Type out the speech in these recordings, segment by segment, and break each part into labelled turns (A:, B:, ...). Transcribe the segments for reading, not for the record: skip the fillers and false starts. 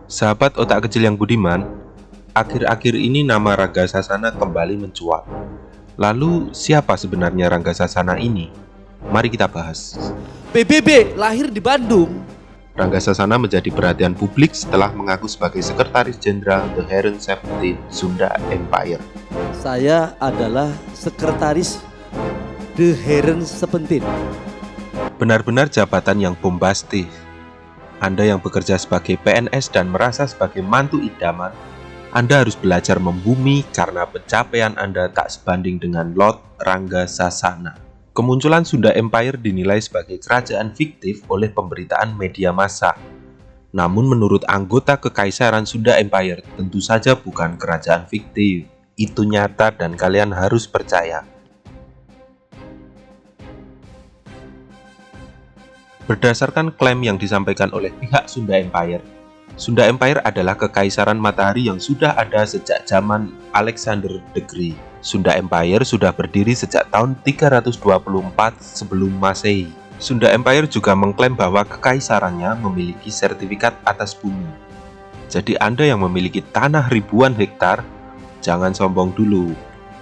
A: Sahabat otak kecil yang budiman, akhir-akhir ini nama Rangga Sasana kembali mencuat. Lalu, siapa sebenarnya Rangga Sasana ini? Mari kita bahas.
B: PBB lahir di Bandung.
A: Rangga Sasana menjadi perhatian publik setelah mengaku sebagai Sekretaris Jenderal The Heren 17 Sunda Empire.
B: Saya adalah sekretaris The Heren 17.
A: Benar-benar jabatan yang bombastis. Anda yang bekerja sebagai PNS dan merasa sebagai mantu idaman, Anda harus belajar membumi karena pencapaian Anda tak sebanding dengan Lord Rangga Sasana. Kemunculan Sunda Empire dinilai sebagai kerajaan fiktif oleh pemberitaan media massa. Namun menurut anggota Kekaisaran Sunda Empire, tentu saja bukan kerajaan fiktif. Itu nyata dan kalian harus percaya. Berdasarkan klaim yang disampaikan oleh pihak Sunda Empire adalah kekaisaran matahari yang sudah ada sejak zaman Alexander the Great. Sunda Empire sudah berdiri sejak tahun 324 sebelum Masehi. Sunda Empire juga mengklaim bahwa kekaisarannya memiliki sertifikat atas bumi. Jadi Anda yang memiliki tanah ribuan hektar, jangan sombong dulu.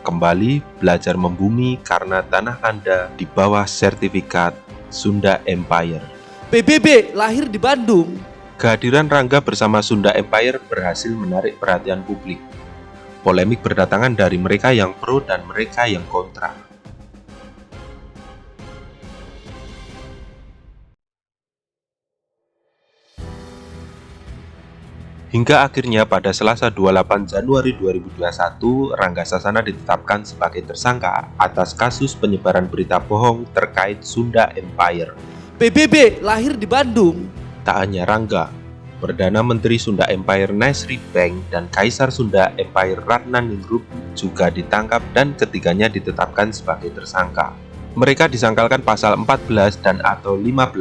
A: Kembali belajar membumi karena tanah Anda di bawah sertifikat Sunda Empire.
B: PBB lahir di Bandung.
A: Kehadiran Rangga bersama Sunda Empire berhasil menarik perhatian publik. Polemik berdatangan dari mereka yang pro dan mereka yang kontra. Hingga akhirnya pada Selasa 28 Januari 2021, Rangga Sasana ditetapkan sebagai tersangka atas kasus penyebaran berita bohong terkait Sunda Empire.
B: PBB lahir di Bandung.
A: Tak hanya Rangga, Perdana Menteri Sunda Empire Nasri Bank dan Kaisar Sunda Empire Ratnaningrup juga ditangkap dan ketiganya ditetapkan sebagai tersangka. Mereka disangkalkan pasal 14 dan atau 15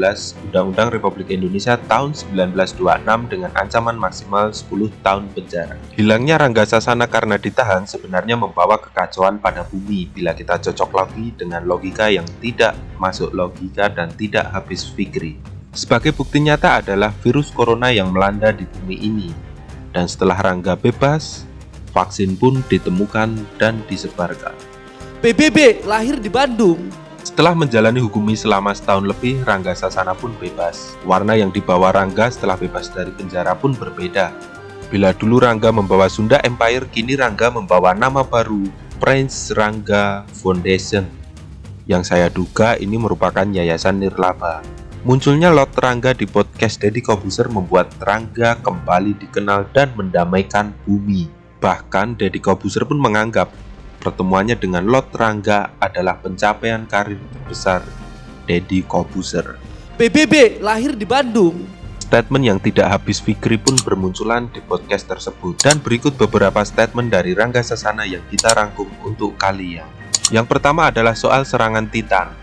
A: Undang-Undang Republik Indonesia tahun 1926 dengan ancaman maksimal 10 tahun penjara. Hilangnya Rangga Sasana karena ditahan sebenarnya membawa kekacauan pada bumi bila kita cocok lagi dengan logika yang tidak masuk logika dan tidak habis fikri. Sebagai bukti nyata adalah virus corona yang melanda di bumi ini. Dan setelah Rangga bebas, vaksin pun ditemukan dan disebarkan.
B: PBB lahir di Bandung.
A: Setelah menjalani hukumi selama setahun lebih, Rangga Sasana pun bebas. Warna yang dibawa Rangga setelah bebas dari penjara pun berbeda. Bila dulu Rangga membawa Sunda Empire, kini Rangga membawa nama baru, Prince Rangga Foundation. Yang saya duga ini merupakan yayasan nirlaba. Munculnya Lord Rangga di podcast Deddy Corbuzier membuat Rangga kembali dikenal dan mendamaikan bumi. Bahkan Deddy Corbuzier pun menganggap pertemuannya dengan Lord Rangga adalah pencapaian karir terbesar Deddy Corbuzier.
B: PBB lahir di Bandung.
A: Statement yang tidak habis fikri pun bermunculan di podcast tersebut. Dan berikut beberapa statement dari Rangga Sasana yang kita rangkum untuk kalian. Yang pertama adalah soal serangan Titan.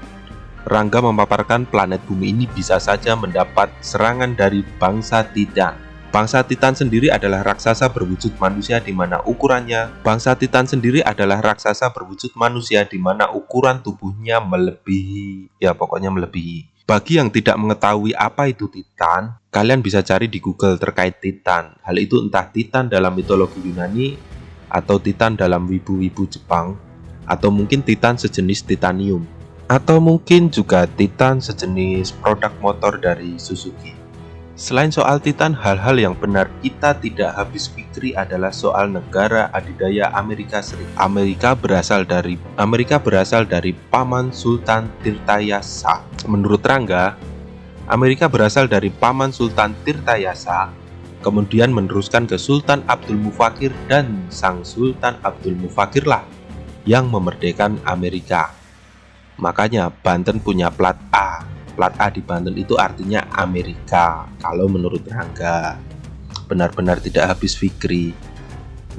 A: Rangga memaparkan planet bumi ini bisa saja mendapat serangan dari bangsa Titan. Bangsa Titan sendiri adalah raksasa berwujud manusia di mana ukurannya. Bangsa Titan sendiri adalah raksasa berwujud manusia di mana ukuran tubuhnya melebihi, pokoknya melebihi. Bagi yang tidak mengetahui apa itu Titan, kalian bisa cari di Google terkait Titan. Hal itu entah Titan dalam mitologi Yunani atau Titan dalam wibu-wibu Jepang, atau mungkin Titan sejenis titanium, atau mungkin juga Titan sejenis produk motor dari Suzuki. Selain soal Titan, hal-hal yang benar kita tidak habis fikri adalah soal negara adidaya Amerika Serikat. Amerika berasal dari Paman Sultan Tirtayasa. Menurut Rangga, Amerika berasal dari Paman Sultan Tirtayasa, kemudian meneruskan ke Sultan Abdul Mufakir, dan sang Sultan Abdul Mufakir lah yang memerdekakan Amerika. Makanya Banten punya plat A. Plat A di Banten itu artinya Amerika, kalau menurut Rangga. Benar-benar tidak habis fikri.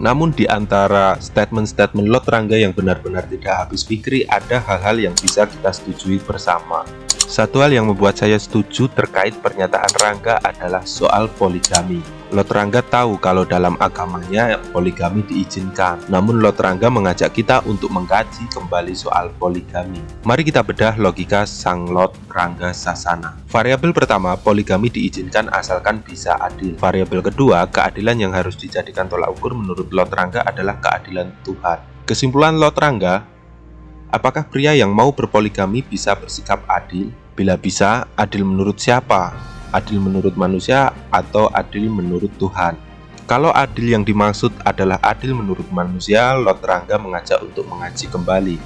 A: Namun di antara statement-statement Lord Rangga yang benar-benar tidak habis fikri, ada hal-hal yang bisa kita setujui bersama. Satu hal yang membuat saya setuju terkait pernyataan Rangga adalah soal poligami. Lot Rangga tahu kalau dalam agamanya poligami diizinkan. Namun Lot Rangga mengajak kita untuk mengkaji kembali soal poligami. Mari kita bedah logika sang Lot Rangga Sasana. Variabel pertama, poligami diizinkan asalkan bisa adil. Variabel kedua, keadilan yang harus dijadikan tolak ukur menurut Lot Rangga adalah keadilan Tuhan. Kesimpulan Lot Rangga, apakah pria yang mau berpoligami bisa bersikap adil? Bila bisa, adil menurut siapa? Adil menurut manusia atau adil menurut Tuhan? Kalau adil yang dimaksud adalah adil menurut manusia, Lot Rangga mengajak untuk mengaji kembali.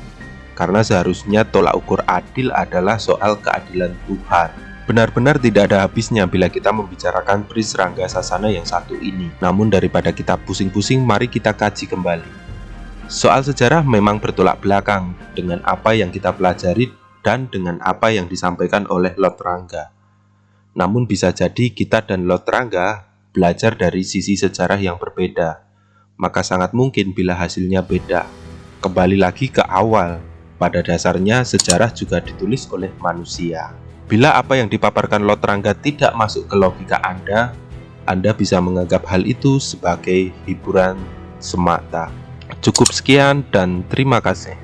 A: Karena seharusnya tolak ukur adil adalah soal keadilan Tuhan. Benar-benar tidak ada habisnya bila kita membicarakan Pris Rangga Sasana yang satu ini. Namun daripada kita pusing-pusing, mari kita kaji kembali. Soal sejarah memang bertolak belakang dengan apa yang kita pelajari dan dengan apa yang disampaikan oleh Lot Rangga. Namun bisa jadi kita dan Lot Rangga belajar dari sisi sejarah yang berbeda. Maka sangat mungkin bila hasilnya beda. Kembali lagi ke awal, pada dasarnya sejarah juga ditulis oleh manusia. Bila apa yang dipaparkan Lot Rangga tidak masuk ke logika Anda bisa menganggap hal itu sebagai hiburan semata. Cukup sekian dan terima kasih.